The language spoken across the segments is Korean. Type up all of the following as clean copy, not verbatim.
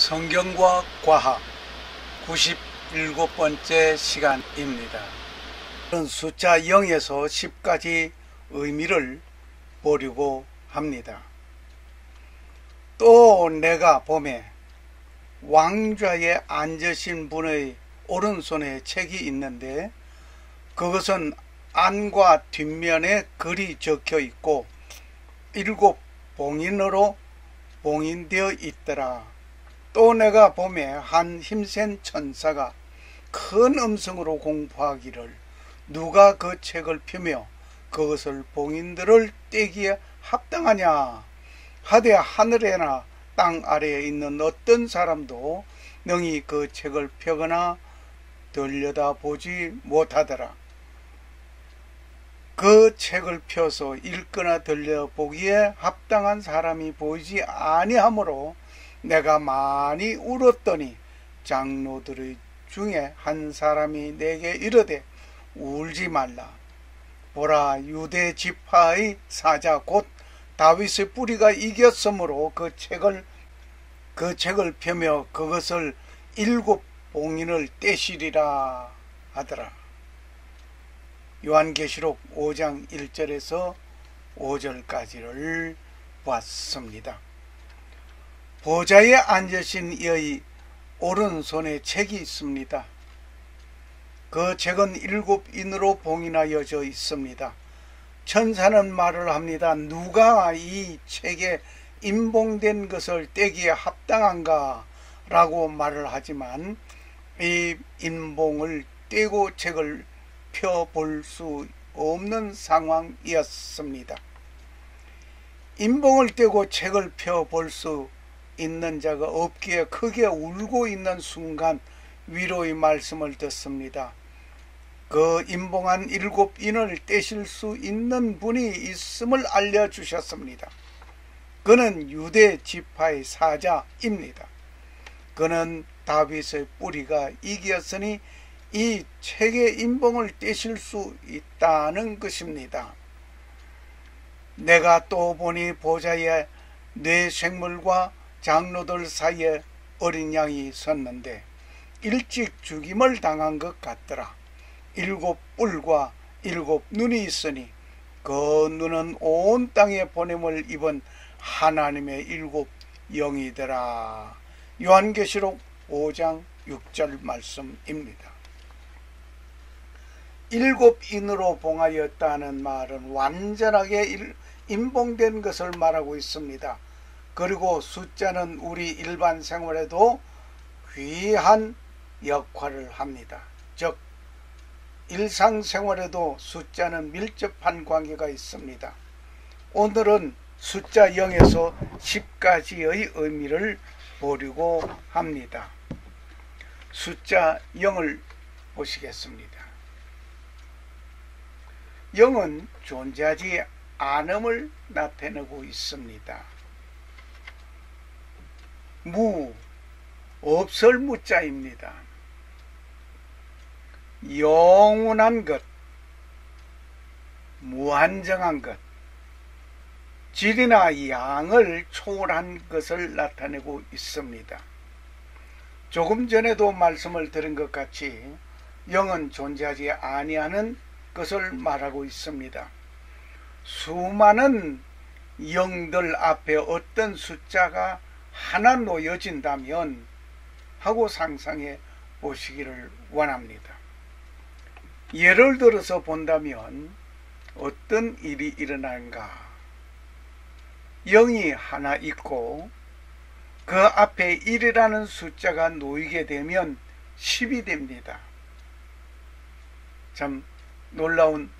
성경과 과학 97번째 시간입니다. 숫자 0에서 10까지 의미를 보려고 합니다. 또 내가 보매 왕좌에 앉으신 분의 오른손에 책이 있는데 그것은 안과 뒷면에 글이 적혀 있고 7 봉인으로 봉인되어 있더라. 또 내가 보매 한 힘센 천사가 큰 음성으로 공포하기를 누가 그 책을 펴며 그것을 봉인들을 떼기에 합당하냐 하되 하늘에나 땅 아래에 있는 어떤 사람도 능히 그 책을 펴거나 들여다보지 못하더라. 그 책을 펴서 읽거나 들여보기에 합당한 사람이 보이지 아니하므로 내가 많이 울었더니 장로들 중에 한 사람이 내게 이르되 울지 말라. 보라, 유대 지파의 사자 곧 다윗의 뿌리가 이겼으므로 그 책을 펴며 그것을 7 봉인을 떼시리라 하더라. 요한계시록 5장 1절에서 5절까지를 보았습니다. 보좌에 앉으신 이의 오른손에 책이 있습니다. 그 책은 7인으로 봉인하여져 있습니다. 천사는 말을 합니다. 누가 이 책에 인봉된 것을 떼기에 합당한가? 라고 말을 하지만 이 인봉을 떼고 책을 펴볼 수 없는 상황이었습니다. 인봉을 떼고 책을 펴볼 수 있는 자가 없기에 크게 울고 있는 순간 위로의 말씀을 듣습니다. 그 인봉한 7인을 떼실 수 있는 분이 있음을 알려주셨습니다. 그는 유대 지파의 사자입니다. 그는 다윗의 뿌리가 이겼으니 이 책의 인봉을 떼실 수 있다는 것입니다. 내가 또 보니 보좌에 네 생물과 장로들 사이에 어린 양이 섰는데 일찍 죽임을 당한 것 같더라. 7 뿔과 7 눈이 있으니 그 눈은 온 땅에 보냄을 입은 하나님의 7 영이더라. 요한계시록 5장 6절 말씀입니다. 7인으로 봉하였다는 말은 완전하게 인봉된 것을 말하고 있습니다. 그리고 숫자는 우리 일반 생활에도 귀한 역할을 합니다. 즉 일상생활에도 숫자는 밀접한 관계가 있습니다. 오늘은 숫자 0에서 10까지의 의미를 보려고 합니다. 숫자 0을 보시겠습니다. 0은 존재하지 않음을 나타내고 있습니다. 없을 무자입니다. 영원한 것, 무한정한 것, 질이나 양을 초월한 것을 나타내고 있습니다. 조금 전에도 말씀을 드린 것 같이 영은 존재하지 아니하는 것을 말하고 있습니다. 수많은 영들 앞에 어떤 숫자가 하나 놓여진다면 하고 상상해 보시기를 원합니다. 예를 들어서 본다면 어떤 일이 일어나는가? 0이 하나 있고 그 앞에 1이라는 숫자가 놓이게 되면 10이 됩니다. 참 놀라운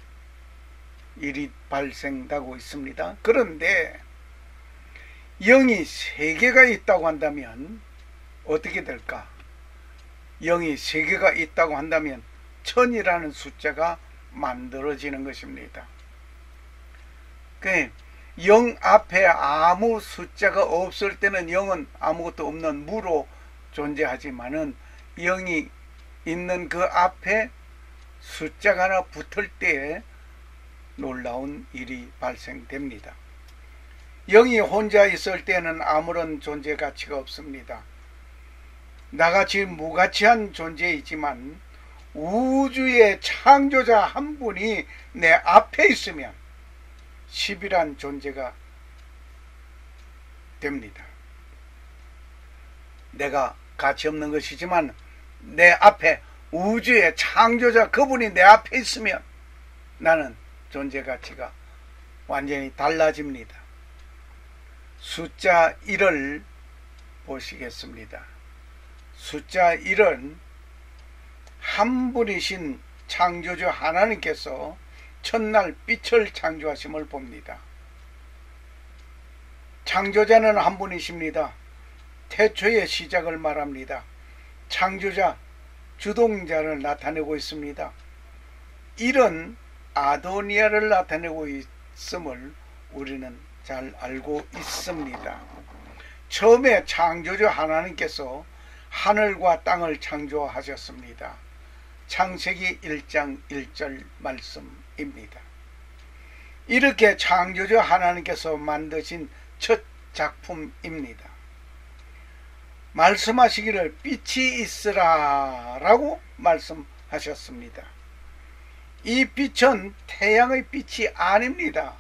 일이 발생하고 있습니다. 그런데 0이 3개가 있다고 한다면 어떻게 될까? 0이 3개가 있다고 한다면 1000이라는 숫자가 만들어지는 것입니다. 0 앞에 아무 숫자가 없을 때는 0은 아무것도 없는 무로 존재하지만은 0이 있는 그 앞에 숫자가 하나 붙을 때에 놀라운 일이 발생됩니다. 0이 혼자 있을 때는 아무런 존재 가치가 없습니다. 나같이 무가치한 존재이지만 우주의 창조자 한 분이 내 앞에 있으면 10이란 존재가 됩니다. 내가 가치 없는 것이지만 내 앞에 우주의 창조자 그분이 내 앞에 있으면 나는 존재 가치가 완전히 달라집니다. 숫자 1을 보시겠습니다. 숫자 1은 한 분이신 창조주 하나님께서 첫날 빛을 창조하심을 봅니다. 창조자는 한 분이십니다. 태초의 시작을 말합니다. 창조자, 주동자를 나타내고 있습니다. 1은 아도니아를 나타내고 있음을 우리는 잘 알고 있습니다. 처음에 창조주 하나님께서 하늘과 땅을 창조하셨습니다. 창세기 1장 1절 말씀입니다. 이렇게 창조주 하나님께서 만드신 첫 작품입니다. 말씀하시기를 빛이 있으라 라고 말씀하셨습니다. 이 빛은 태양의 빛이 아닙니다.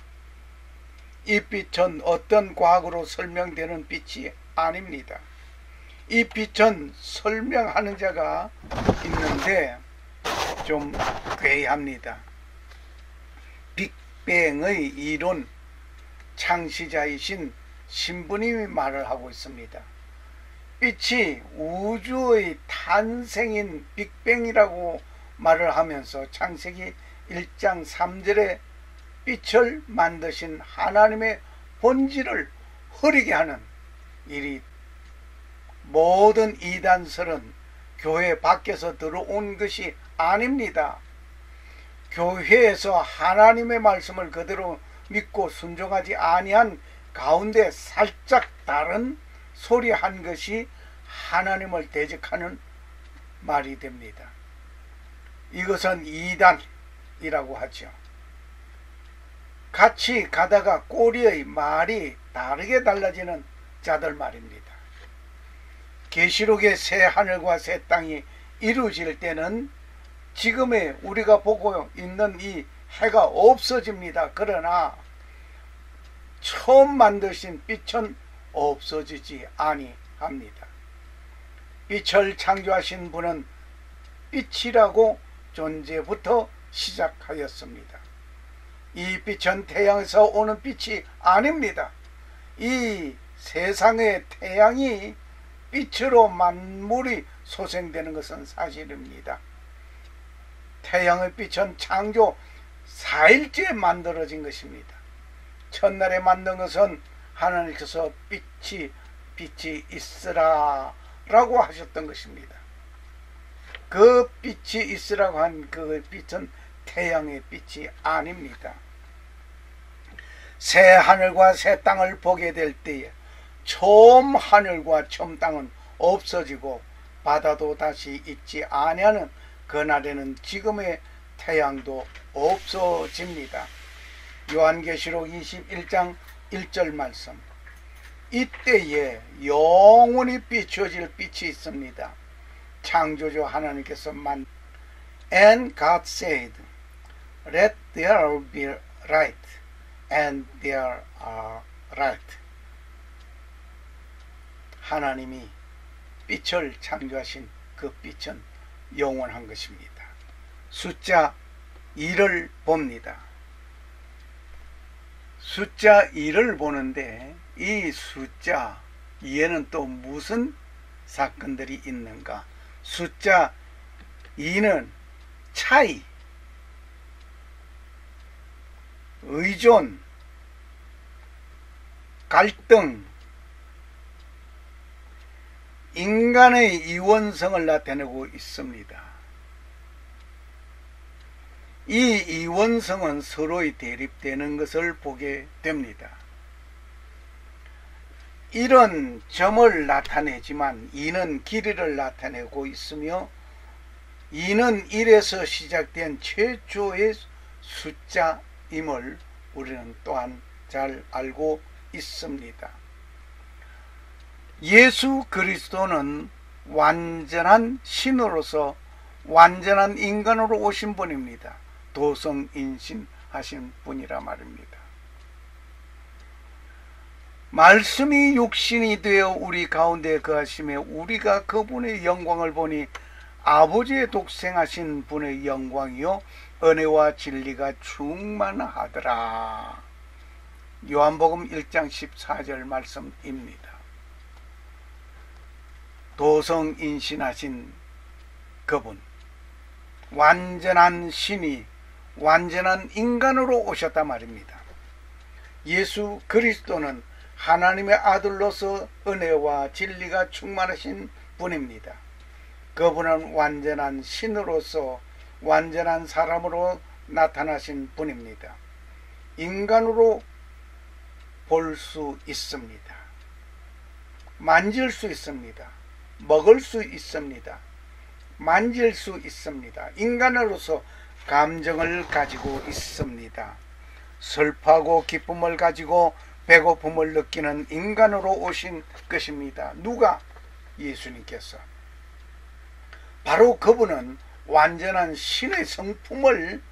이 빛은 어떤 과학으로 설명되는 빛이 아닙니다. 이 빛은 설명하는 자가 있는데 좀 괴이합니다. 빅뱅의 이론 창시자이신 신부님이 말을 하고 있습니다. 빛이 우주의 탄생인 빅뱅이라고 말을 하면서 창세기 1장 3절에 빛을 만드신 하나님의 본질을 흐리게 하는 일이 모든 이단설은 교회 밖에서 들어온 것이 아닙니다. 교회에서 하나님의 말씀을 그대로 믿고 순종하지 아니한 가운데 살짝 다른 소리 한 것이 하나님을 대적하는 말이 됩니다. 이것은 이단이라고 하죠. 같이 가다가 꼬리의 말이 다르게 달라지는 자들 말입니다. 계시록의 새 하늘과 새 땅이 이루어질 때는 지금의 우리가 보고 있는 이 해가 없어집니다. 그러나 처음 만드신 빛은 없어지지 아니합니다. 빛을 창조하신 분은 빛이라고 존재부터 시작하였습니다. 이 빛은 태양에서 오는 빛이 아닙니다. 이 세상의 태양이 빛으로 만물이 소생되는 것은 사실입니다. 태양의 빛은 창조 4일째에 만들어진 것입니다. 첫날에 만든 것은 하나님께서 빛이 있으라 라고 하셨던 것입니다. 그 빛이 있으라고 한 그 빛은 태양의 빛이 아닙니다. 새 하늘과 새 땅을 보게 될 때에 처음 하늘과 처음 땅은 없어지고 바다도 다시 있지 아니하는 그날에는 지금의 태양도 없어집니다. 요한계시록 21장 1절 말씀. 이때에 영원히 비추어질 빛이 있습니다. 창조주 하나님께서 And God said, Let there be light, and there are light. 하나님이 빛을 창조하신 그 빛은 영원한 것입니다. 숫자 2를 봅니다. 숫자 2를 보는데 이 숫자 2에는 또 무슨 사건들이 있는가? 숫자 2는 차이, 의존, 갈등, 인간의 이원성을 나타내고 있습니다. 이 이원성은 서로의 대립되는 것을 보게 됩니다. 1은 점을 나타내지만 2는 길이를 나타내고 있으며 2는 1에서 시작된 최초의 숫자임을 우리는 또한 잘 알고 있습니다. 예수 그리스도는 완전한 신으로서 완전한 인간으로 오신 분입니다. 도성인신하신 분이라 말입니다. 말씀이 육신이 되어 우리 가운데 거하심에 우리가 그분의 영광을 보니 아버지의 독생하신 분의 영광이요 은혜와 진리가 충만하더라. 요한복음 1장 14절 말씀입니다. 도성인신하신 그분, 완전한 신이 완전한 인간으로 오셨단 말입니다. 예수 그리스도는 하나님의 아들로서 은혜와 진리가 충만하신 분입니다. 그분은 완전한 신으로서 완전한 사람으로 나타나신 분입니다. 인간으로 볼 수 있습니다. 만질 수 있습니다. 먹을 수 있습니다. 만질 수 있습니다. 인간으로서 감정을 가지고 있습니다. 슬퍼하고 기쁨을 가지고 배고픔을 느끼는 인간으로 오신 것입니다. 누가? 예수님께서. 바로 그분은 완전한 신의 성품을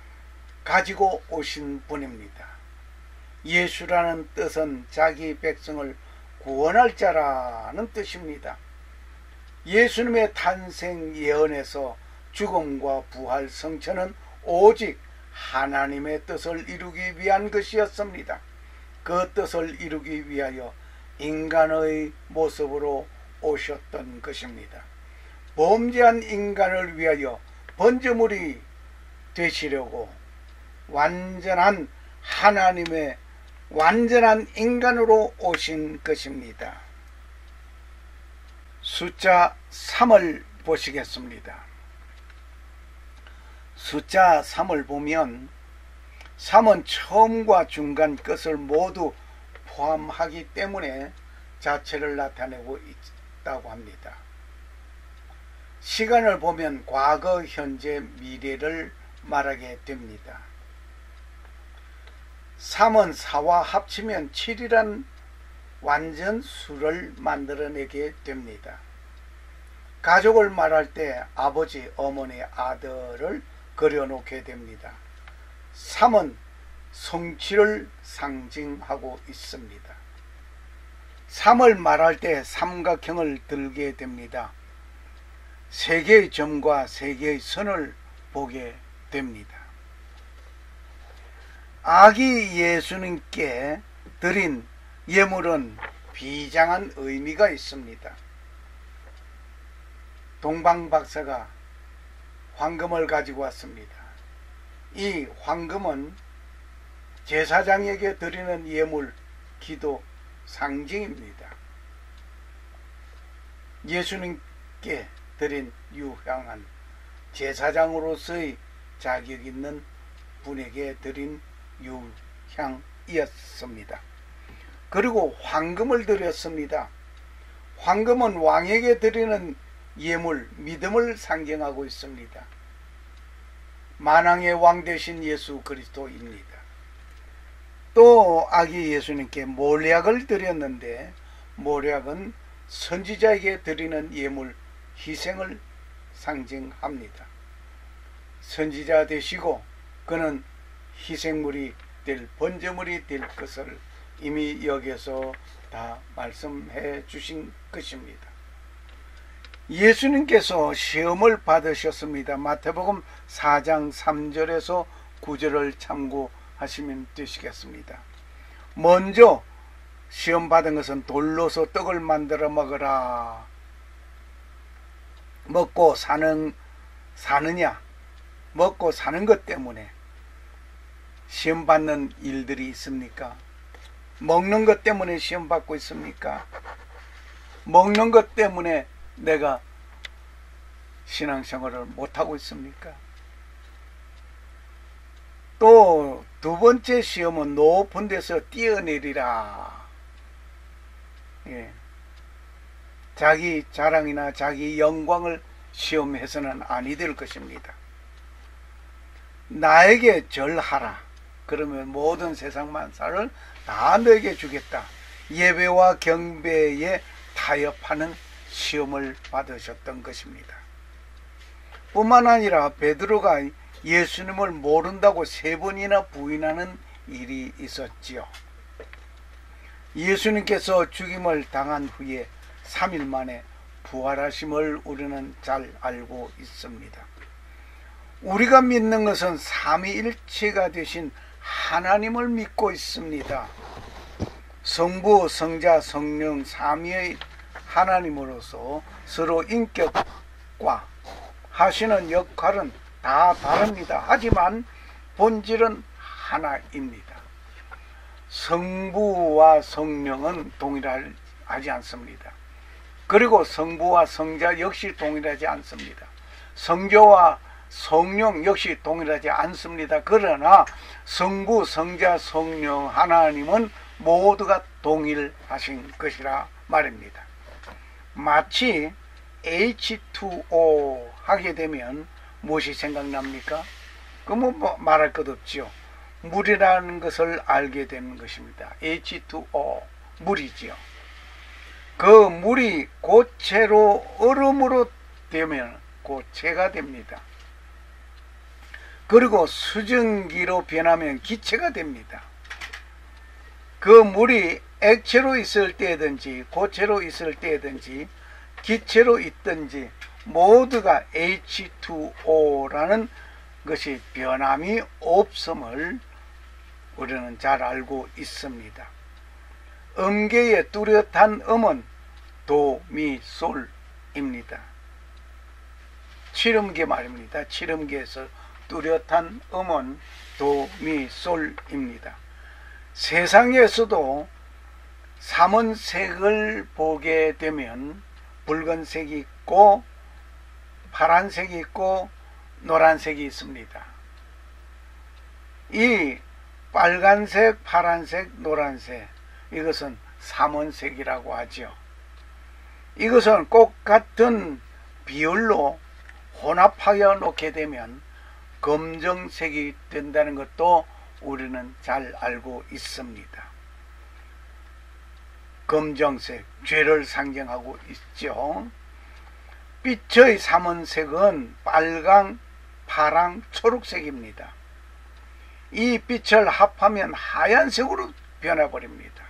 가지고 오신 분입니다. 예수라는 뜻은 자기 백성을 구원할 자라는 뜻입니다. 예수님의 탄생 예언에서 죽음과 부활 성천은 오직 하나님의 뜻을 이루기 위한 것이었습니다. 그 뜻을 이루기 위하여 인간의 모습으로 오셨던 것입니다. 범죄한 인간을 위하여 번제물이 되시려고 완전한 하나님의 완전한 인간으로 오신 것입니다. 숫자 3을 보시겠습니다. 숫자 3을 보면 3은 처음과 중간 끝을 모두 포함하기 때문에 자체를 나타내고 있다고 합니다. 시간을 보면 과거, 현재, 미래를 말하게 됩니다. 3은 4와 합치면 7이란 완전 수를 만들어내게 됩니다. 가족을 말할 때 아버지, 어머니, 아들을 그려놓게 됩니다. 3은 성취를 상징하고 있습니다. 3을 말할 때 삼각형을 들게 됩니다. 3개의 점과 3개의 선을 보게 됩니다. 아기 예수님께 드린 예물은 비장한 의미가 있습니다. 동방 박사가 황금을 가지고 왔습니다. 이 황금은 제사장에게 드리는 예물, 기도 상징입니다. 예수님께 드린 유향은 제사장으로서의 자격 있는 분에게 드린 유향이었습니다. 그리고 황금을 드렸습니다. 황금은 왕에게 드리는 예물, 믿음을 상징하고 있습니다. 만왕의 왕 되신 예수 그리스도입니다. 또 아기 예수님께 몰약을 드렸는데 몰약은 선지자에게 드리는 예물, 희생을 상징합니다. 선지자 되시고 그는 희생물이 될, 번제물이 될 것을 이미 여기서 다 말씀해 주신 것입니다. 예수님께서 시험을 받으셨습니다. 마태복음 4장 3절에서 9절을 참고하시면 되시겠습니다. 먼저 시험 받은 것은 돌로서 떡을 만들어 먹으라. 먹고 사느냐? 먹고 사는 것 때문에 시험 받는 일들이 있습니까? 먹는 것 때문에 시험 받고 있습니까? 먹는 것 때문에 내가 신앙생활을 못하고 있습니까? 또 두 번째 시험은 높은 데서 뛰어내리라. 예. 자기 자랑이나 자기 영광을 시험해서는 아니 될 것입니다. 나에게 절하라. 그러면 모든 세상 만사를 다 너에게 주겠다. 예배와 경배에 타협하는 시험을 받으셨던 것입니다. 뿐만 아니라 베드로가 예수님을 모른다고 3번이나 부인하는 일이 있었지요. 예수님께서 죽임을 당한 후에 3일 만에 부활하심을 우리는 잘 알고 있습니다. 우리가 믿는 것은 삼위일체가 되신 하나님을 믿고 있습니다. 성부, 성자, 성령 삼위의 하나님으로서 서로 인격과 하시는 역할은 다 다릅니다. 하지만 본질은 하나입니다. 성부와 성령은 동일하지 않습니다. 그리고 성부와 성자 역시 동일하지 않습니다. 성교와 성령 역시 동일하지 않습니다. 그러나 성부, 성자, 성령 하나님은 모두가 동일하신 것이라 말입니다. 마치 H2O 하게 되면 무엇이 생각납니까? 그 뭐 말할 것 없죠. 물이라는 것을 알게 되는 것입니다. H2O, 물이지요. 그 물이 고체로 얼음으로 되면 고체가 됩니다. 그리고 수증기로 변하면 기체가 됩니다. 그 물이 액체로 있을 때든지 고체로 있을 때든지 기체로 있든지 모두가 H2O라는 것이 변함이 없음을 우리는 잘 알고 있습니다. 음계의 뚜렷한 음은 도, 미, 솔입니다. 칠음계 말입니다. 칠음계에서 뚜렷한 음은 도, 미, 솔입니다. 세상에서도 삼원색을 보게 되면 붉은색이 있고 파란색이 있고 노란색이 있습니다. 이 빨간색, 파란색, 노란색, 이것은 삼원색이라고 하죠. 이것은 꼭 같은 비율로 혼합하여 놓게 되면 검정색이 된다는 것도 우리는 잘 알고 있습니다. 검정색, 죄를 상징하고 있죠. 빛의 삼원색은 빨강, 파랑, 초록색입니다. 이 빛을 합하면 하얀색으로 변해버립니다.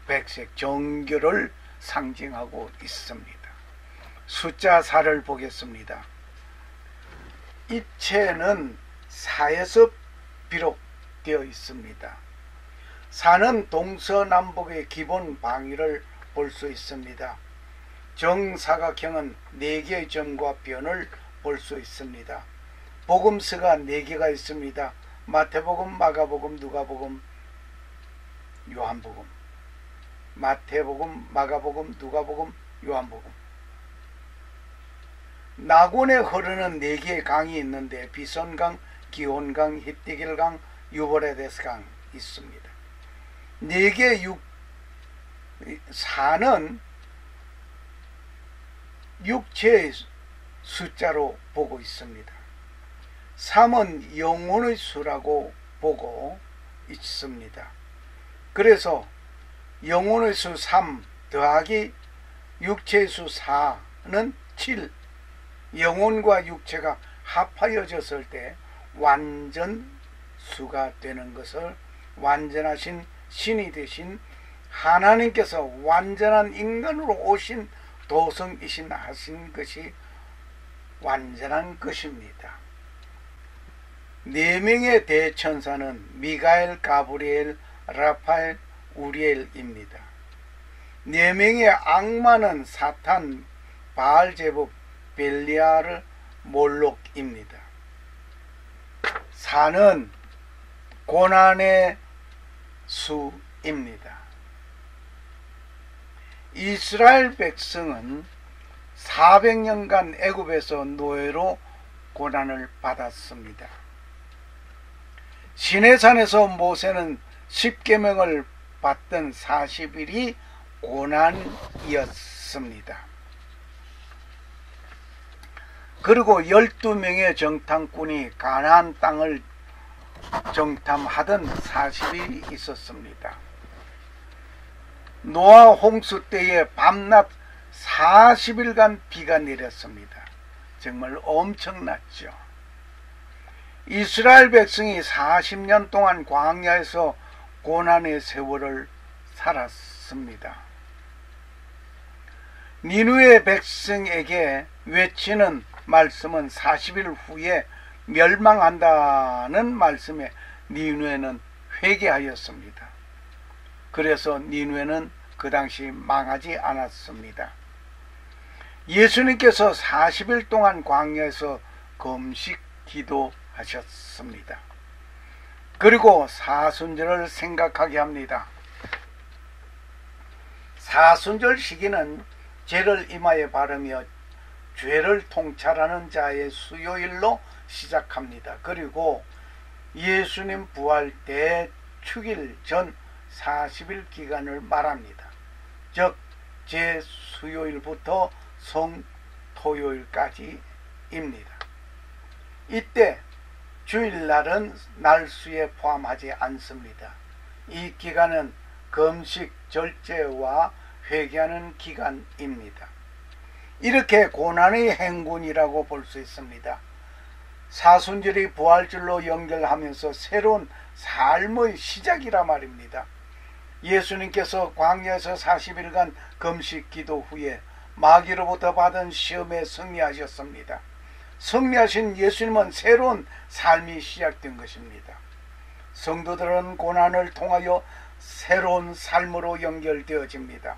백색, 정결을 상징하고 있습니다. 숫자 4를 보겠습니다. 이체는 4에서 비롯되어 있습니다. 4는 동서남북의 기본 방위를 볼 수 있습니다. 정사각형은 4개의 점과 변을 볼 수 있습니다. 복음서가 4개가 있습니다. 마태복음, 마가복음, 누가복음, 요한복음. 마태복음, 마가복음, 누가복음, 요한복음. 낙원에 흐르는 4개의 강이 있는데 비손강, 기온강, 히띠길강, 유브라데스강 있습니다. 4개의 4는 육체의 숫자로 보고 있습니다. 3은 영혼의 수라고 보고 있습니다. 그래서 영혼의 수 3 더하기 육체의 수 4는 7. 영혼과 육체가 합하여졌을 때 완전 수가 되는 것을 완전하신 신이 되신 하나님께서 완전한 인간으로 오신 도성이신 하신 것이 완전한 것입니다. 4명의 대천사는 미가엘, 가브리엘, 라파엘, 우리엘입니다. 4명의 악마는 사탄, 바알제북, 벨리아르, 몰록입니다. 4는 고난의 수입니다. 이스라엘 백성은 400년간 애굽에서 노예로 고난을 받았습니다. 시내산에서 모세는 10계명을 받던 40일이 고난이었습니다. 그리고 12명의 정탐꾼이 가나안 땅을 정탐하던 40일이 있었습니다. 노아 홍수 때에 밤낮 40일간 비가 내렸습니다. 정말 엄청났죠. 이스라엘 백성이 40년 동안 광야에서 고난의 세월을 살았습니다. 니느웨 백성에게 외치는 말씀은 40일 후에 멸망한다는 말씀에 니느웨는 회개하였습니다. 그래서 니느웨는 그 당시 망하지 않았습니다. 예수님께서 40일 동안 광야에서 금식 기도하셨습니다. 그리고 사순절을 생각하게 합니다. 사순절 시기는 죄를 이마에 바르며 죄를 통찰하는 자의 수요일로 시작합니다. 그리고 예수님 부활 대축일 전 40일 기간을 말합니다. 즉 제수요일부터 성토요일까지입니다. 이때 주일날은 날수에 포함하지 않습니다. 이 기간은 금식, 절제와 회개하는 기간입니다. 이렇게 고난의 행군이라고 볼 수 있습니다. 사순절이 부활절로 연결하면서 새로운 삶의 시작이라 말입니다. 예수님께서 광야에서 40일간 금식 기도 후에 마귀로부터 받은 시험에 승리하셨습니다. 승리하신 예수님은 새로운 삶이 시작된 것입니다. 성도들은 고난을 통하여 새로운 삶으로 연결되어집니다.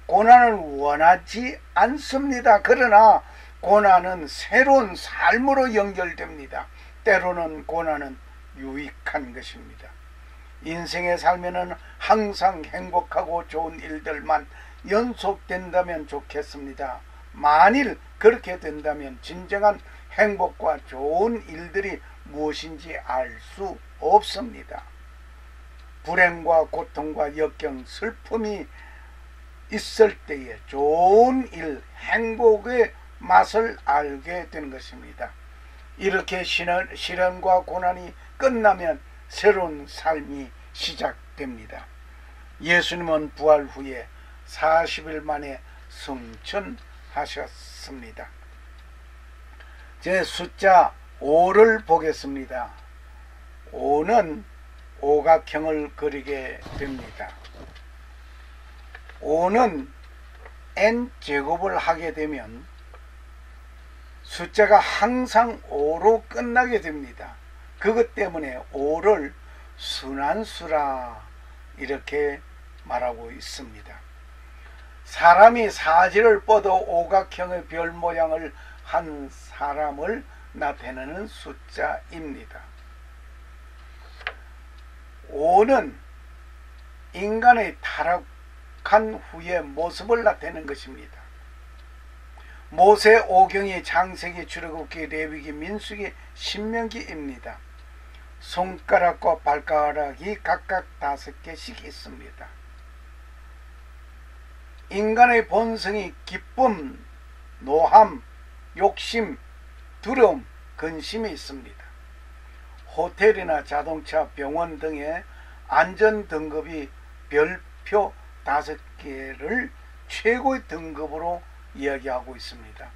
고난을 원하지 않습니다. 그러나 고난은 새로운 삶으로 연결됩니다. 때로는 고난은 유익한 것입니다. 인생의 삶에는 항상 행복하고 좋은 일들만 연속된다면 좋겠습니다. 만일 그렇게 된다면 진정한 행복과 좋은 일들이 무엇인지 알 수 없습니다. 불행과 고통과 역경, 슬픔이 있을 때에 좋은 일, 행복의 맛을 알게 되는 것입니다. 이렇게 시련과 고난이 끝나면 새로운 삶이 시작됩니다. 예수님은 부활 후에 40일 만에 승천하셨습니다. 제 숫자 5를 보겠습니다. 5는 오각형을 그리게 됩니다. 5는 n제곱을 하게 되면 숫자가 항상 5로 끝나게 됩니다. 그것 때문에 5를 순환수라 이렇게 말하고 있습니다. 사람이 사지를 뻗어 오각형의 별 모양을 한 사람을 나타내는 숫자입니다. 5는 인간의 타락한 후의 모습을 나타내는 것입니다. 모세, 오경이, 창세기, 출애굽기, 레위기, 민수기, 신명기입니다. 손가락과 발가락이 각각 5개씩 있습니다. 인간의 본성이 기쁨, 노함, 욕심, 두려움, 근심이 있습니다. 호텔이나 자동차, 병원 등의 안전등급이 별표 5개를 최고의 등급으로 이야기하고 있습니다.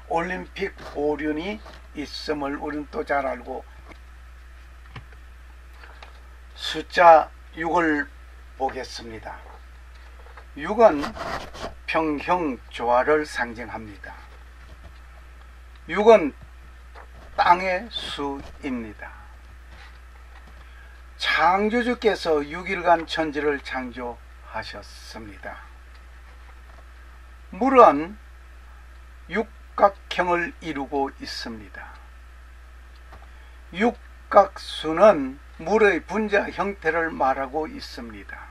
올림픽 오륜이 있음을 우리는 또 잘 알고, 숫자 6을 보겠습니다. 6은 평형조화를 상징합니다. 6은 땅의 수입니다. 창조주께서 6일간 천지를 창조하셨습니다. 물은 육각형을 이루고 있습니다. 육각수는 물의 분자 형태를 말하고 있습니다.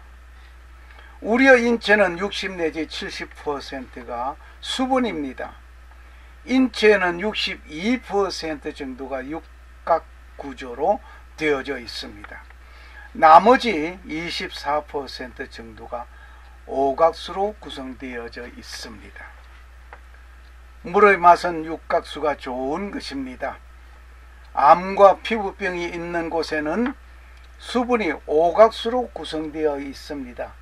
우리의 인체는 60 내지 70%가 수분입니다. 인체에는 62% 정도가 육각 구조로 되어져 있습니다. 나머지 24% 정도가 오각수로 구성되어져 있습니다. 물의 맛은 육각수가 좋은 것입니다. 암과 피부병이 있는 곳에는 수분이 오각수로 구성되어 있습니다.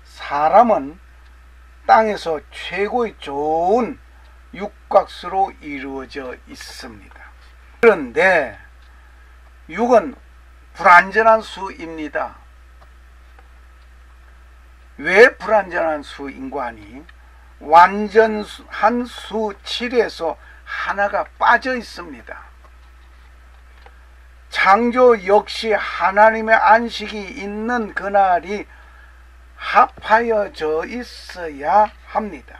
사람은 땅에서 최고의 좋은 육각수로 이루어져 있습니다. 그런데 육은 불완전한 수입니다. 왜 불완전한 수인고 하니 완전한 수 7에서 하나가 빠져 있습니다. 창조 역시 하나님의 안식이 있는 그날이 합하여져 있어야 합니다.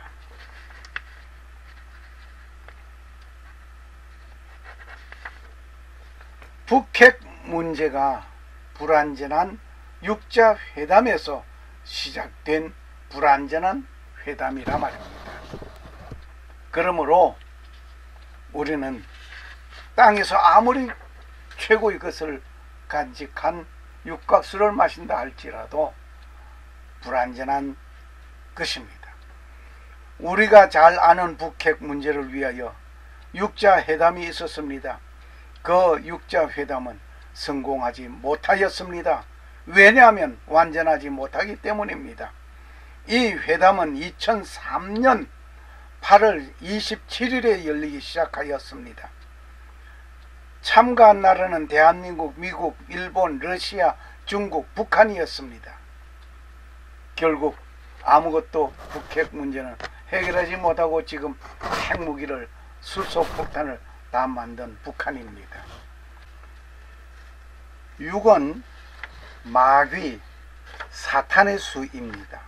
북핵 문제가 불완전한 육자 회담에서 시작된 불완전한 회담이라 말입니다. 그러므로 우리는 땅에서 아무리 최고의 것을 간직한 육각수를 마신다 할지라도 불완전한 것입니다. 우리가 잘 아는 북핵 문제를 위하여 육자 회담이 있었습니다. 그 육자 회담은 성공하지 못하였습니다. 왜냐하면 완전하지 못하기 때문입니다. 이 회담은 2003년 8월 27일에 열리기 시작하였습니다. 참가한 나라는 대한민국, 미국, 일본, 러시아, 중국, 북한이었습니다. 결국 아무것도 북핵 문제는 해결하지 못하고 지금 핵무기를 수소폭탄을 다 만든 북한입니다. 6은 마귀, 사탄의 수입니다.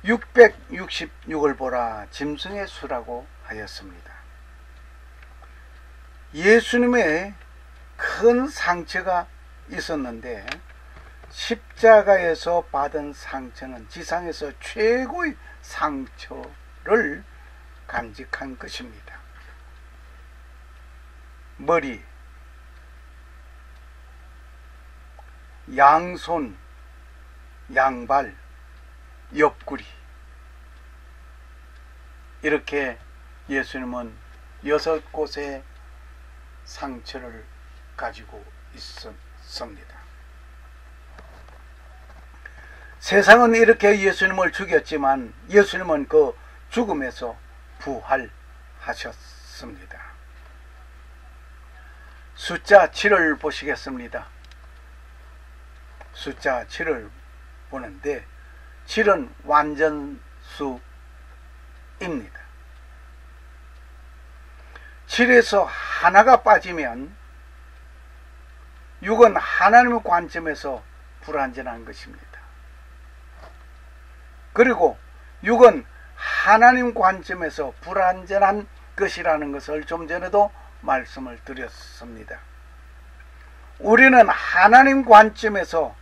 666을 보라 짐승의 수라고 하였습니다. 예수님의 큰 상처가 있었는데 십자가에서 받은 상처는 지상에서 최고의 상처를 간직한 것입니다. 머리, 양손, 양발, 옆구리, 이렇게 예수님은 6곳의 상처를 가지고 있었습니다. 세상은 이렇게 예수님을 죽였지만 예수님은 그 죽음에서 부활하셨습니다. 숫자 7을 보시겠습니다. 숫자 7을 보는데 7은 완전수입니다. 7에서 하나가 빠지면 6은 하나님의 관점에서 불완전한 것입니다. 그리고 6은 하나님 관점에서 불완전한 것이라는 것을 좀 전에도 말씀을 드렸습니다. 우리는 하나님 관점에서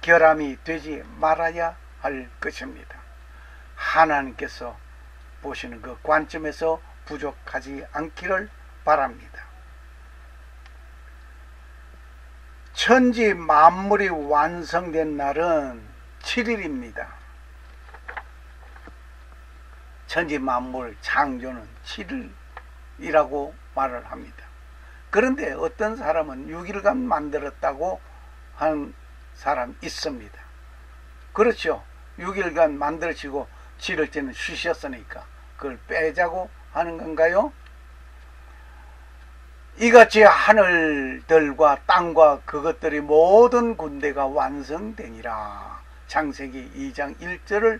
결함이 되지 말아야 할 것입니다. 하나님께서 보시는 그 관점에서 부족하지 않기를 바랍니다. 천지 만물이 완성된 날은 7일입니다. 천지 만물 창조는 7일이라고 말을 합니다. 그런데 어떤 사람은 6일간 만들었다고 하는 사람 있습니다. 그렇죠. 6일간 만들어지고 7일째는 쉬셨으니까 그걸 빼자고 하는 건가요? 이같이 하늘들과 땅과 그것들이 모든 군대가 완성되니라. 창세기 2장 1절을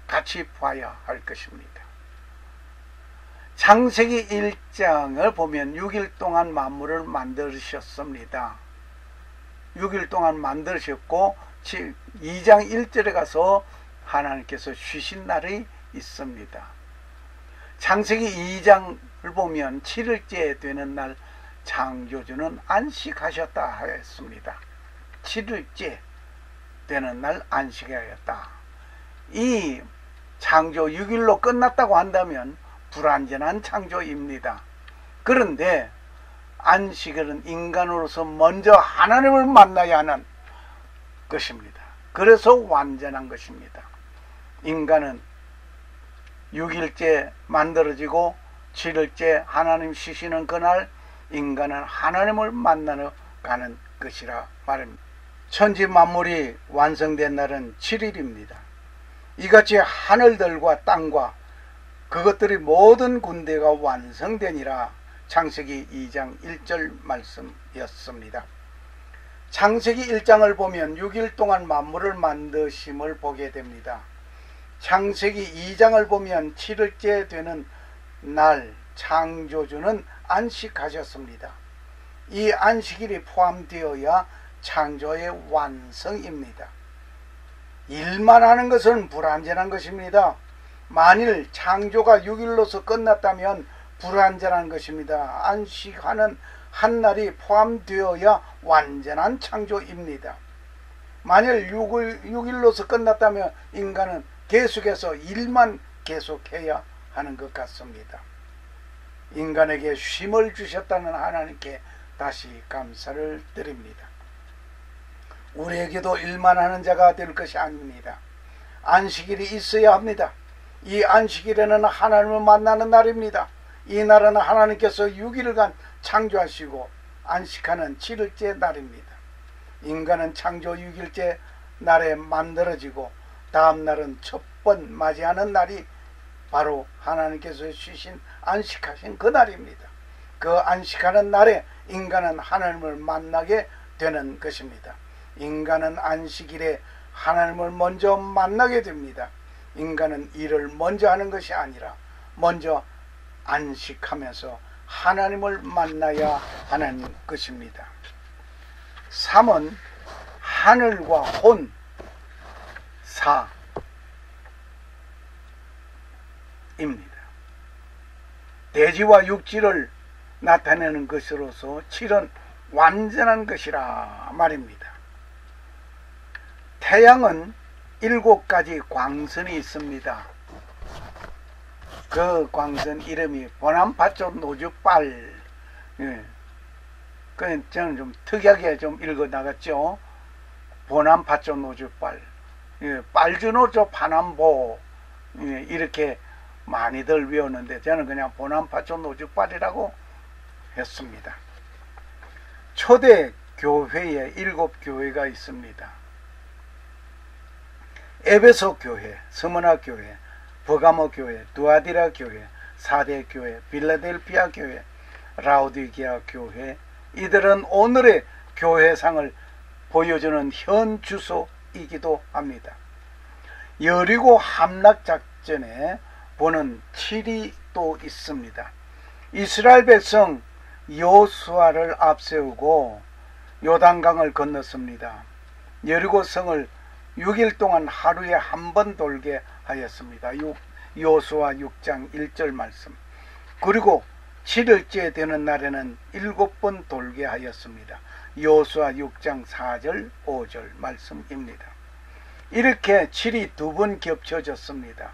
같이 봐야 할 것입니다. 창세기 1장을 보면 6일 동안 만물을 만드셨습니다. 6일 동안 만드셨고 2장 1절에 가서 하나님께서 쉬신 날이 있습니다. 창세기 2장을 보면 7일째 되는 날 창조주는 안식하셨다 하였습니다. 7일째 되는 날 안식하였다. 이 창조 6일로 끝났다고 한다면 불완전한 창조입니다. 그런데 안식일은 인간으로서 먼저 하나님을 만나야 하는 것입니다. 그래서 완전한 것입니다. 인간은 6일째 만들어지고 7일째 하나님 쉬시는 그날 인간은 하나님을 만나러 가는 것이라 말입니다. 천지 만물이 완성된 날은 7일입니다. 이같이 하늘들과 땅과 그것들이 모든 군대가 완성되니라. 창세기 2장 1절 말씀이었습니다. 창세기 1장을 보면 6일 동안 만물을 만드심을 보게 됩니다. 창세기 2장을 보면 7일째 되는 날 창조주는 안식하셨습니다. 이 안식일이 포함되어야 창조의 완성입니다. 일만 하는 것은 불완전한 것입니다. 만일 창조가 6일로서 끝났다면 불완전한 것입니다. 안식하는 한 날이 포함되어야 완전한 창조입니다. 만일 6일로서 끝났다면 인간은 계속해서 일만 계속해야 하는 것 같습니다. 인간에게 쉼을 주셨다는 하나님께 다시 감사를 드립니다. 우리에게도 일만 하는 자가 될 것이 아닙니다. 안식일이 있어야 합니다. 이 안식일에는 하나님을 만나는 날입니다. 이 날은 하나님께서 6일간 창조하시고 안식하는 7일째 날입니다. 인간은 창조 6일째 날에 만들어지고 다음 날은 첫 번 맞이하는 날이 바로 하나님께서 주신 안식하신 그 날입니다. 그 안식하는 날에 인간은 하나님을 만나게 되는 것입니다. 인간은 안식일에 하나님을 먼저 만나게 됩니다. 인간은 일을 먼저 하는 것이 아니라 먼저 안식하면서 하나님을 만나야 하는 것입니다. 3은 하늘과 혼, 사입니다. 대지와 육지를 나타내는 것으로서 7은 완전한 것이라 말입니다. 태양은 7가지 광선이 있습니다. 그 광선 이름이 보남파초 노주빨. 저는 좀 특이하게 좀 읽어 나갔죠. 보남파초 노주빨, 빨주노조 파남보, 이렇게 많이들 외웠는데 저는 그냥 보남파초 노주빨이라고 했습니다. 초대 교회에 7교회가 있습니다. 에베소 교회, 스무나 교회, 버가모 교회, 두아디라 교회, 사대 교회, 빌라델피아 교회, 라오디게아 교회. 이들은 오늘의 교회상을 보여주는 현 주소이기도 합니다. 여리고 함락작전에 보는 7이 또 있습니다. 이스라엘 백성 여호수아를 앞세우고 요단강을 건넜습니다. 여리고 성을 6일 동안 하루에 한 번 돌게 하였습니다. 여호수아 6장 1절 말씀. 그리고 7일째 되는 날에는 7번 돌게 하였습니다. 여호수아 6장 4절 5절 말씀입니다. 이렇게 7이 2번 겹쳐졌습니다.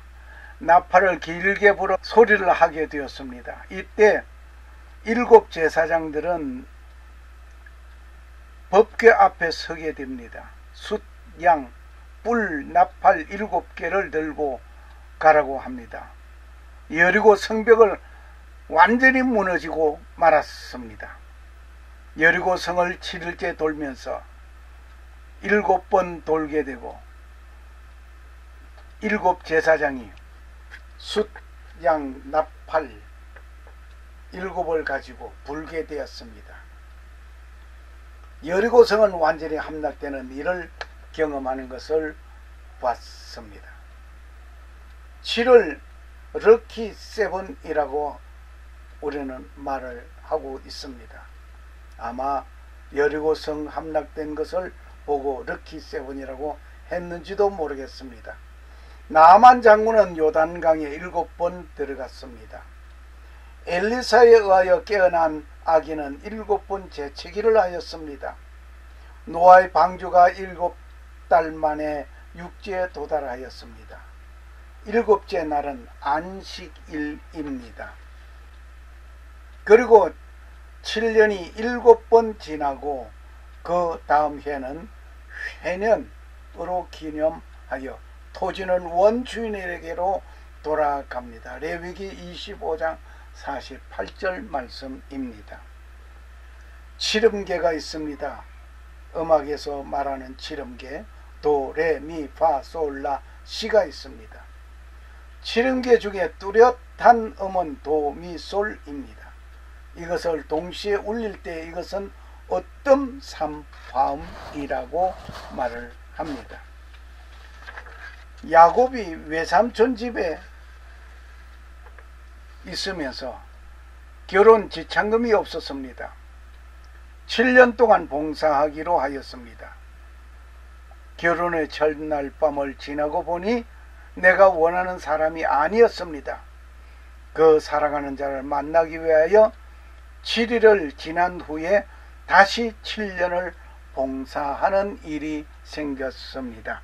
나팔을 길게 불어 소리를 하게 되었습니다. 이때 7 제사장들은 법궤 앞에 서게 됩니다. 숫, 양, 뿔, 나팔 7개를 들고 가라고 합니다. 여리고 성벽을 완전히 무너지고 말았습니다. 여리고 성을 7일째 돌면서 7번 돌게 되고 7 제사장이 숫, 양, 나팔 7을 가지고 불게 되었습니다. 여리고 성은 완전히 함락되는 일을 경험하는 것을 봤습니다. 7을 럭키 세븐이라고 우리는 말을 하고 있습니다. 아마 여리고 성 함락된 것을 보고 럭키 세븐이라고 했는지도 모르겠습니다. 나만 장군은 요단강에 7번 들어갔습니다. 엘리사에 의하여 깨어난 아기는 7번 재채기를 하였습니다. 노아의 방주가 7달 만에 육지에 도달하였습니다. 7째 날은 안식일입니다. 그리고 7년이 7번 지나고 그 다음 해는 회년으로 기념하여 토지는 원주인에게로 돌아갑니다. 레위기 25장 48절 말씀입니다. 칠음계가 있습니다. 음악에서 말하는 칠음계 도, 레, 미, 파, 솔, 라, 시가 있습니다. 7음계 중에 뚜렷한 음은 도미솔입니다. 이것을 동시에 울릴 때 이것은 어떤 삼화음이라고 말을 합니다. 야곱이 외삼촌 집에 있으면서 결혼 지참금이 없었습니다. 7년 동안 봉사하기로 하였습니다. 결혼의 첫날 밤을 지나고 보니 내가 원하는 사람이 아니었습니다. 그 사랑하는 자를 만나기 위하여 7일을 지난 후에 다시 7년을 봉사하는 일이 생겼습니다.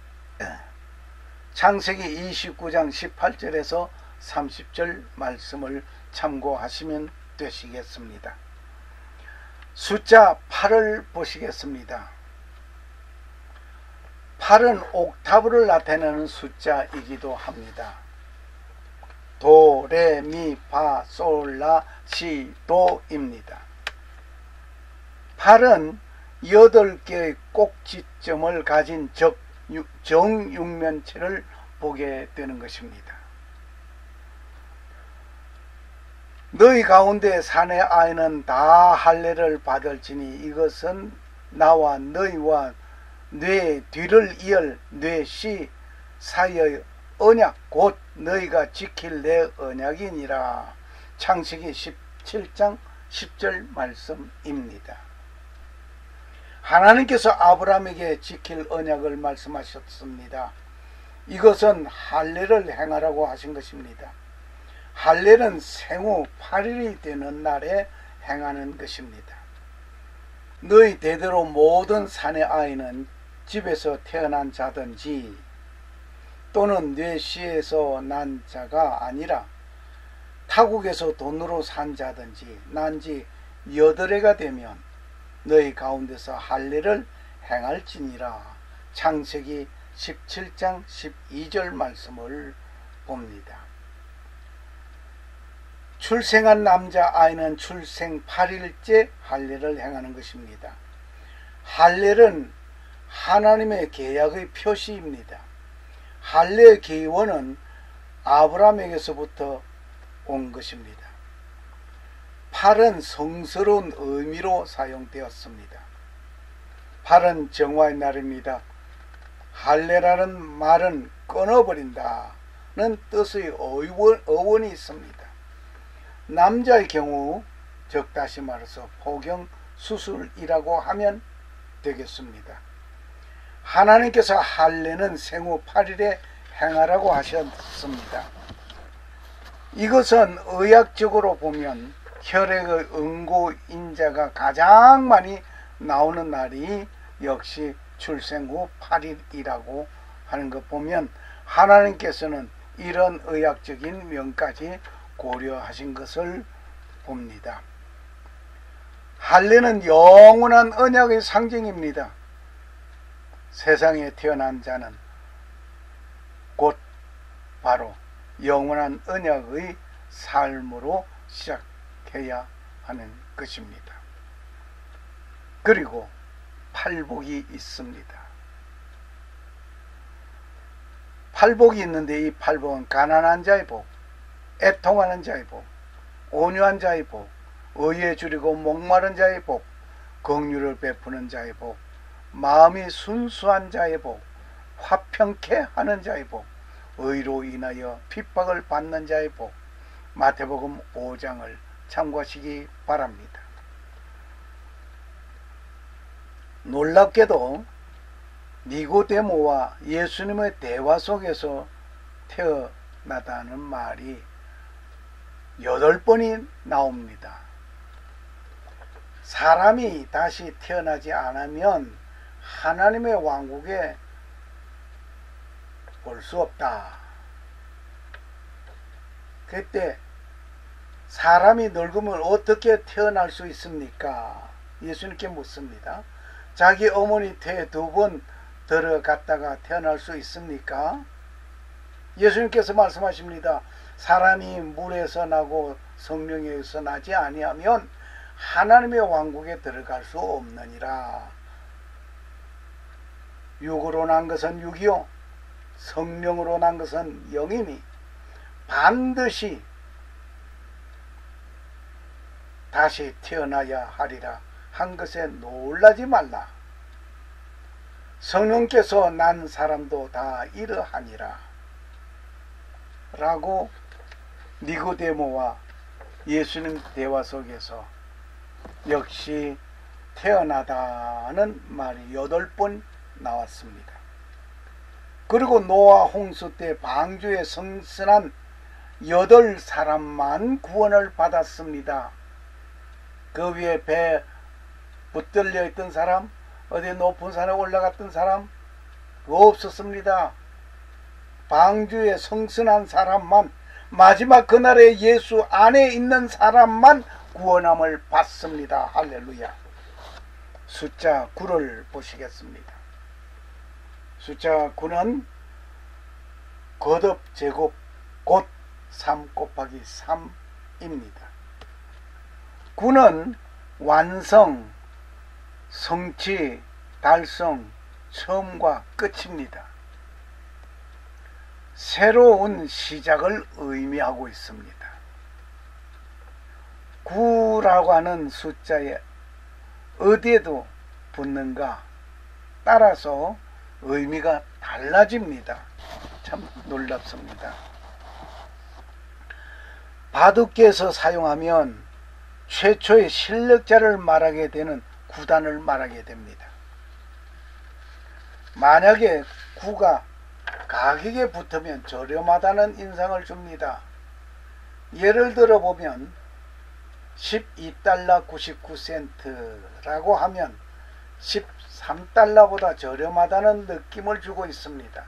창세기 29장 18절에서 30절 말씀을 참고하시면 되시겠습니다. 숫자 8을 보시겠습니다. 8은 옥타브를 나타내는 숫자이기도 합니다. 도, 레, 미, 파, 솔, 라, 시, 도입니다. 8은 8개의 꼭지점을 가진 정육면체를 보게 되는 것입니다. 너희 가운데 사내 아이는 다 할례를 받을지니 이것은 나와 너희와 뇌 뒤를 이을 뇌시 사이의 언약 곧 너희가 지킬 내 언약이니라. 창세기 17장 10절 말씀입니다. 하나님께서 아브라함에게 지킬 언약을 말씀하셨습니다. 이것은 할례를 행하라고 하신 것입니다. 할례는 생후 8일이 되는 날에 행하는 것입니다. 너희 대대로 모든 사내 아이는 집에서 태어난 자든지 또는 뇌시에서 난 자가 아니라 타국에서 돈으로 산 자든지 난지 8해가 되면 너희 가운데서 할례를 행할지니라. 창세기 17장 12절 말씀을 봅니다. 출생한 남자 아이는 출생 8일째 할례를 행하는 것입니다. 할례는 하나님의 계약의 표시입니다. 할례의 기원은 아브라함에게서부터 온 것입니다. 8은 성스러운 의미로 사용되었습니다. 8은 정화의 날입니다. 할례라는 말은 끊어버린다는 뜻의 어원이 있습니다. 남자의 경우 즉 다시 말해서 포경 수술이라고 하면 되겠습니다. 하나님께서 할례는 생후 8일에 행하라고 하셨습니다. 이것은 의학적으로 보면 혈액의 응고인자가 가장 많이 나오는 날이 역시 출생 후 8일이라고 하는 것 보면 하나님께서는 이런 의학적인 면까지 고려하신 것을 봅니다. 할례는 영원한 언약의 상징입니다. 세상에 태어난 자는 곧 바로 영원한 언약의 삶으로 시작해야 하는 것입니다. 그리고 팔복이 있습니다. 팔복이 있는데 이 팔복은 가난한 자의 복, 애통하는 자의 복, 온유한 자의 복, 의에 줄이고 목마른 자의 복, 긍휼을 베푸는 자의 복, 마음이 순수한 자의 복, 화평케 하는 자의 복, 의로 인하여 핍박을 받는 자의 복. 마태복음 5장을 참고하시기 바랍니다. 놀랍게도 니고데모와 예수님의 대화 속에서 태어나다는 말이 8번이 나옵니다. 사람이 다시 태어나지 않으면 하나님의 왕국에 볼 수 없다. 그때 사람이 늙으면 어떻게 태어날 수 있습니까? 예수님께 묻습니다. 자기 어머니 태에 2번 들어갔다가 태어날 수 있습니까? 예수님께서 말씀하십니다. 사람이 물에서 나고 성령에서 나지 아니하면 하나님의 왕국에 들어갈 수 없느니라. 육으로 난 것은 육이요 성령으로 난 것은 영이니 반드시 다시 태어나야 하리라 한 것에 놀라지 말라. 성령께서 난 사람도 다 이러하니라 라고 니고데모와 예수님 대화 속에서 역시 태어나다는 말이 8번 나왔습니다. 그리고 노아 홍수 때 방주에 성선한 8사람만 구원을 받았습니다. 그 위에 배 붙들려 있던 사람, 어디 높은 산에 올라갔던 사람 없었습니다. 방주에 성선한 사람만, 마지막 그날에 예수 안에 있는 사람만 구원함을 받습니다. 할렐루야. 숫자 9를 보시겠습니다. 숫자 9는 거듭 제곱 곧 3 곱하기 3입니다. 9는 완성, 성취, 달성, 처음과 끝입니다. 새로운 시작을 의미하고 있습니다. 9라고 하는 숫자에 어디에도 붙는가 따라서 의미가 달라집니다. 참 놀랍습니다. 바둑계에서 사용하면 최초의 실력자를 말하게 되는 구단을 말하게 됩니다. 만약에 9가 가격에 붙으면 저렴하다는 인상을 줍니다. 예를 들어 보면 12달러 99센트라고 하면 13달러보다 저렴하다는 느낌을 주고 있습니다.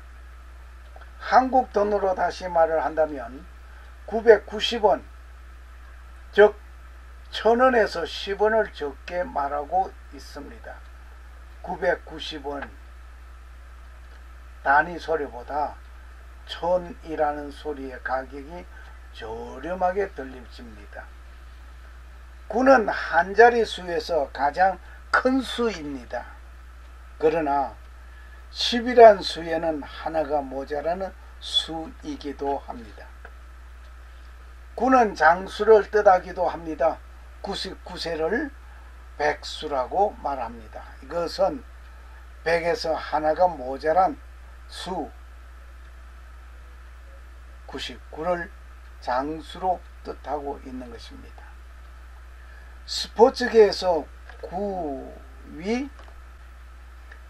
한국 돈으로 다시 말을 한다면 990원, 즉 1000원에서 10원을 적게 말하고 있습니다. 990원 단위 소리보다 1000이라는 소리의 가격이 저렴하게 들립니다. 9는 한자리 수에서 가장 큰 수입니다. 그러나 10이란 수에는 하나가 모자라는 수이기도 합니다. 9는 장수를 뜻하기도 합니다. 99세를 백수라고 말합니다. 이것은 100에서 하나가 모자란 수 99를 장수로 뜻하고 있는 것입니다. 스포츠계에서 9위,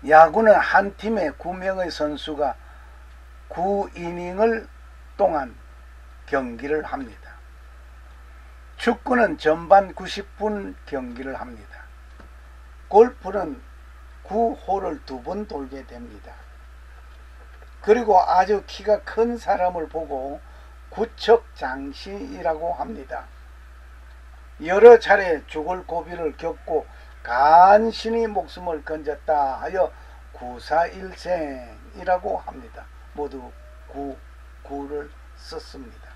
야구는 한 팀에 9명의 선수가 9이닝을 동안 경기를 합니다. 축구는 전반 90분 경기를 합니다. 골프는 9홀을 2번 돌게 됩니다. 그리고 아주 키가 큰 사람을 보고 구척장신이라고 합니다. 여러 차례 죽을 고비를 겪고 간신히 목숨을 건졌다 하여 구사일생이라고 합니다. 모두 9를 썼습니다.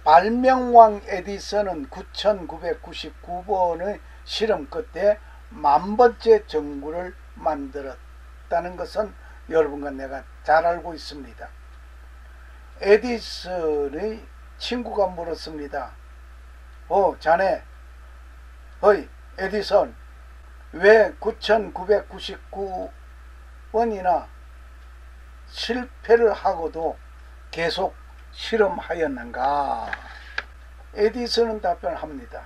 발명왕 에디슨은 9999번의 실험 끝에 10,000번째 전구를 만들었다는 것은 여러분과 내가 잘 알고 있습니다. 에디슨의 친구가 물었습니다. 자네, 에디슨, 왜 9999번이나 실패를 하고도 계속 실험하였는가? 에디슨은 답변합니다.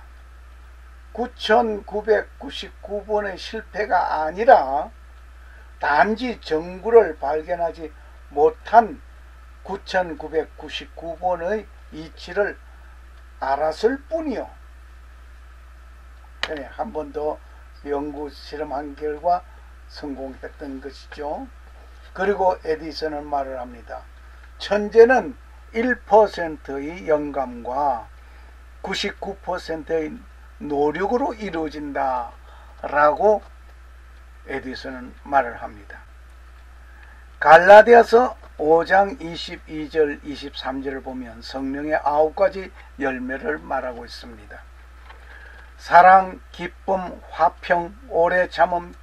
9999번의 실패가 아니라 단지 전구를 발견하지 못한 9999번의 이치를 알았을 뿐이요. 한 번 더 연구 실험한 결과 성공했던 것이죠. 그리고 에디슨은 말을 합니다. 천재는 1%의 영감과 99%의 노력으로 이루어진다 라고 에디슨은 말을 합니다. 갈라디아서 5장 22절 23절을 보면 성령의 9가지 열매를 말하고 있습니다. 사랑, 기쁨, 화평, 오래 참음,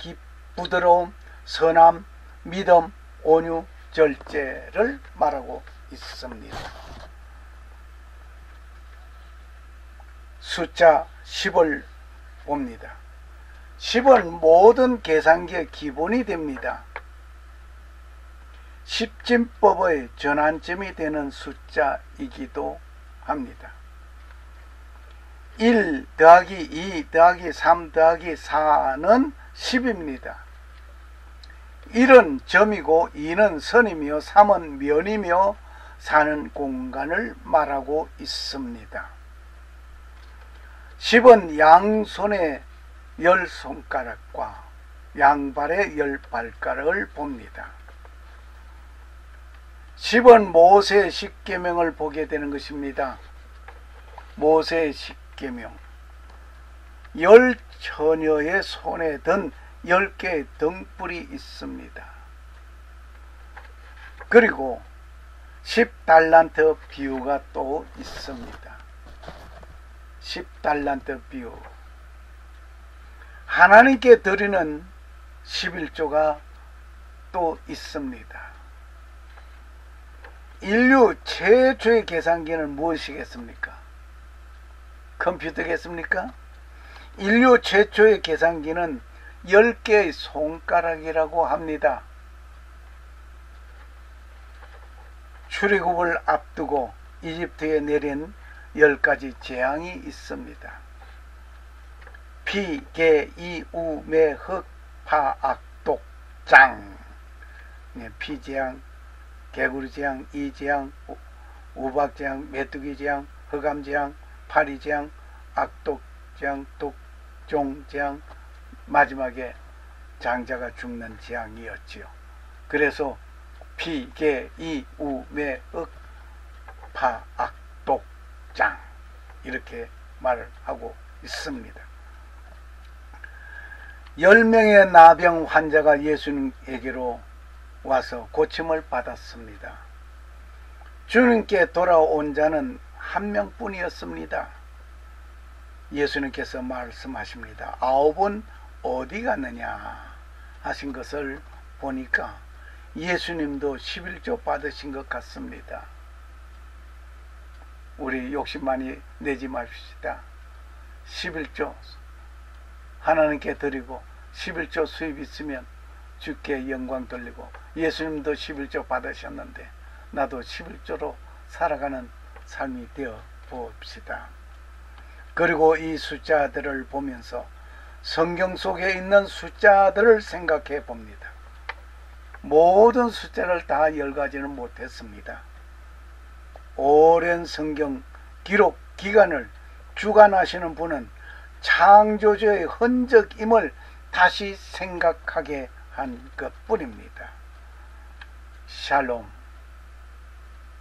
부드러움, 선함, 믿음, 온유, 절제를 말하고 있습니다. 숫자 10을 봅니다. 10은 모든 계산기의 기본이 됩니다. 십진법의 전환점이 되는 숫자이기도 합니다. 1 더하기 2 더하기 3 더하기 4는 10입니다. 1은 점이고 2는 선이며 3은 면이며 4는 공간을 말하고 있습니다. 10은 양손의 10손가락과 양발의 10발가락을 봅니다. 10은 모세의 십계명을 보게 되는 것입니다. 모세의 십계명, 10처녀의 손에 든 10개의 등불이 있습니다. 그리고 10달란트 비유가 또 있습니다. 10달란트 비유, 하나님께 드리는 11조가 또 있습니다. 인류 최초의 계산기는 무엇이겠습니까? 컴퓨터겠습니까? 인류 최초의 계산기는 10개의 손가락이라고 합니다. 출애굽을 앞두고 이집트에 내린 10가지 재앙이 있습니다. 피, 개, 이, 우, 매, 흑, 파, 악, 독, 장. 피재앙, 개구리재앙, 이재앙, 우박재앙, 메뚜기재앙, 흑암재앙, 파리재앙, 악독재앙, 독종재앙, 마지막에 장자가 죽는 재앙이었지요. 그래서 피, 개, 이, 우, 매, 흑, 파, 악, 독, 장 이렇게 말을 하고 있습니다. 10명의 나병 환자가 예수님에게로 와서 고침을 받았습니다. 주님께 돌아온 자는 한 명뿐이었습니다. 예수님께서 말씀하십니다. 9은 어디 갔느냐 하신 것을 보니까 예수님도 11조 받으신 것 같습니다. 우리 욕심 많이 내지 맙시다. 11조 하나님께 드리고 11조 수입 있으면 주께 영광 돌리고, 예수님도 11조 받으셨는데 나도 11조로 살아가는 삶이 되어 봅시다. 그리고 이 숫자들을 보면서 성경 속에 있는 숫자들을 생각해 봅니다. 모든 숫자를 다 10가지는 못했습니다. 오랜 성경 기록 기간을 주관하시는 분은 창조주의 흔적임을 다시 생각하게 한 것뿐입니다. 샬롬,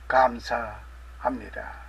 감사합니다.